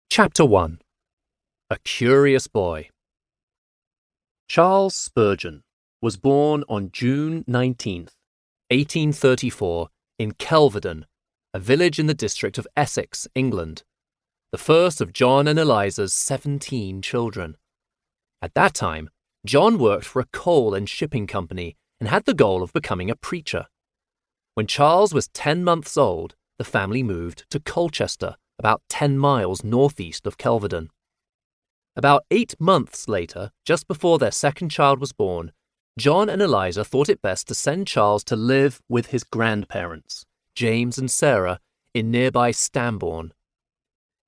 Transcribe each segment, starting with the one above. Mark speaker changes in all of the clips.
Speaker 1: Chapter 1. A Curious Boy. Charles Spurgeon was born on June 19th, 1834, in Kelvedon, a village in the district of Essex, England, the first of John and Eliza's 17 children. At that time, John worked for a coal and shipping company and had the goal of becoming a preacher. When Charles was 10 months old, the family moved to Colchester, about 10 miles northeast of Kelvedon. About 8 months later, just before their second child was born, John and Eliza thought it best to send Charles to live with his grandparents, James and Sarah, in nearby Stambourne.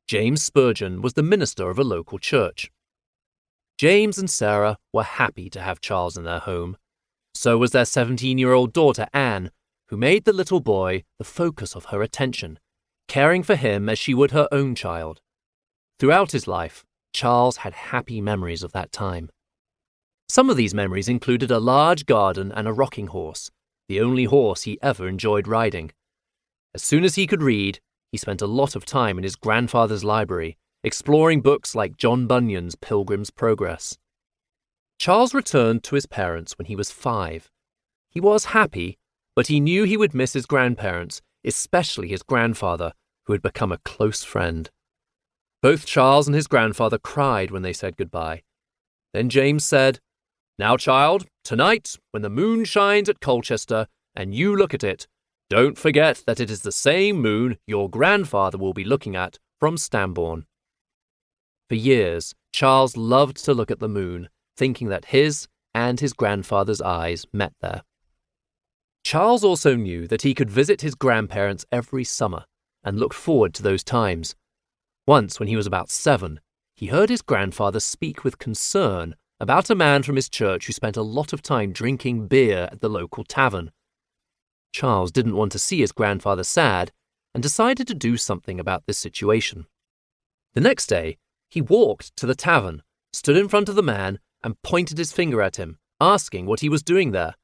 Speaker 1: James Spurgeon was the minister of a local church. James and Sarah were happy to have Charles in their home. So was their 17-year-old daughter Anne, who made the little boy the focus of her attention, caring for him as she would her own child. Throughout his life, Charles had happy memories of that time. Some of these memories included a large garden and a rocking horse, the only horse he ever enjoyed riding. As soon as he could read, he spent a lot of time in his grandfather's library, exploring books like John Bunyan's Pilgrim's Progress. Charles returned to his parents when he was 5. He was happy, but he knew he would miss his grandparents, especially his grandfather, who had become a close friend. Both Charles and his grandfather cried when they said goodbye. Then James said, "Now, child, tonight, when the moon shines at Colchester and you look at it, don't forget that it is the same moon your grandfather will be looking at from Stambourne." For years, Charles loved to look at the moon, thinking that his and his grandfather's eyes met there. Charles also knew that he could visit his grandparents every summer and looked forward to those times. Once, when he was about 7, he heard his grandfather speak with concern about a man from his church who spent a lot of time drinking beer at the local tavern. Charles didn't want to see his grandfather sad and decided to do something about this situation. The next day, he walked to the tavern, stood in front of the man, and pointed his finger at him, asking what he was doing there.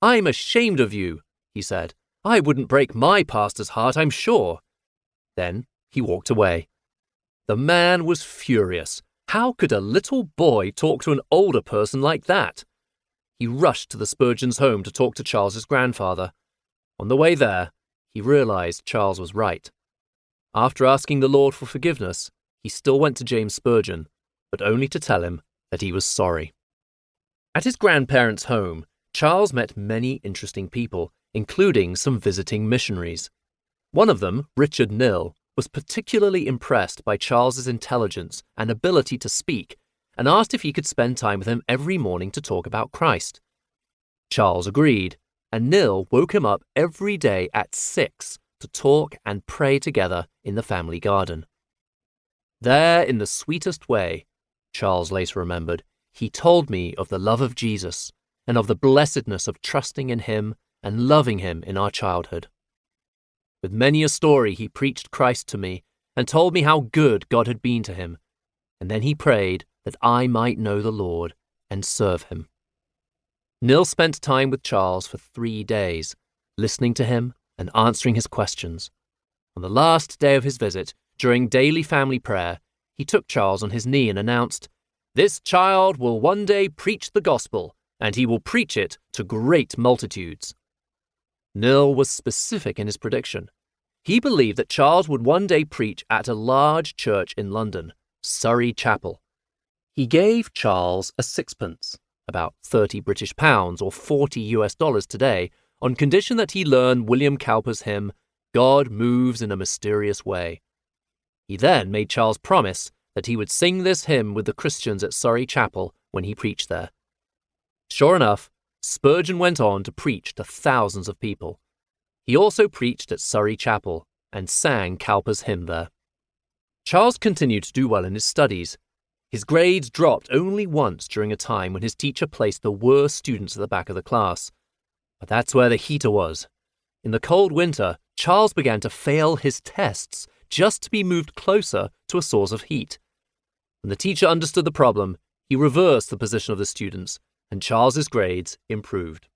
Speaker 1: "I'm ashamed of you," he said. "I wouldn't break my pastor's heart, I'm sure." Then he walked away. The man was furious. How could a little boy talk to an older person like that? He rushed to the Spurgeons' home to talk to Charles's grandfather. On the way there, he realized Charles was right. After asking the Lord for forgiveness, he still went to James Spurgeon, but only to tell him that he was sorry. At his grandparents' home, Charles met many interesting people, including some visiting missionaries. One of them, Richard Nill, was particularly impressed by Charles's intelligence and ability to speak, and asked if he could spend time with him every morning to talk about Christ. Charles agreed, and Nill woke him up every day at 6 to talk and pray together in the family garden. There, in the sweetest way, Charles later remembered, he told me of the love of Jesus and of the blessedness of trusting in him and loving him in our childhood. With many a story he preached Christ to me and told me how good God had been to him, and then he prayed that I might know the Lord and serve him. Nill spent time with Charles for 3 days, listening to him and answering his questions. On the last day of his visit, during daily family prayer, he took Charles on his knee and announced, "This child will one day preach the gospel, and he will preach it to great multitudes." Nill was specific in his prediction. He believed that Charles would one day preach at a large church in London, Surrey Chapel. He gave Charles a 6pence, about 30 British pounds or $40 US today, on condition that he learn William Cowper's hymn, "God Moves in a Mysterious Way." He then made Charles promise that he would sing this hymn with the Christians at Surrey Chapel when he preached there. Sure enough, Spurgeon went on to preach to thousands of people. He also preached at Surrey Chapel and sang Cowper's hymn there. Charles continued to do well in his studies. His grades dropped only once during a time when his teacher placed the worst students at the back of the class. But that's where the heater was. In the cold winter, Charles began to fail his tests just to be moved closer to a source of heat. When the teacher understood the problem, he reversed the position of the students, and Charles's grades improved.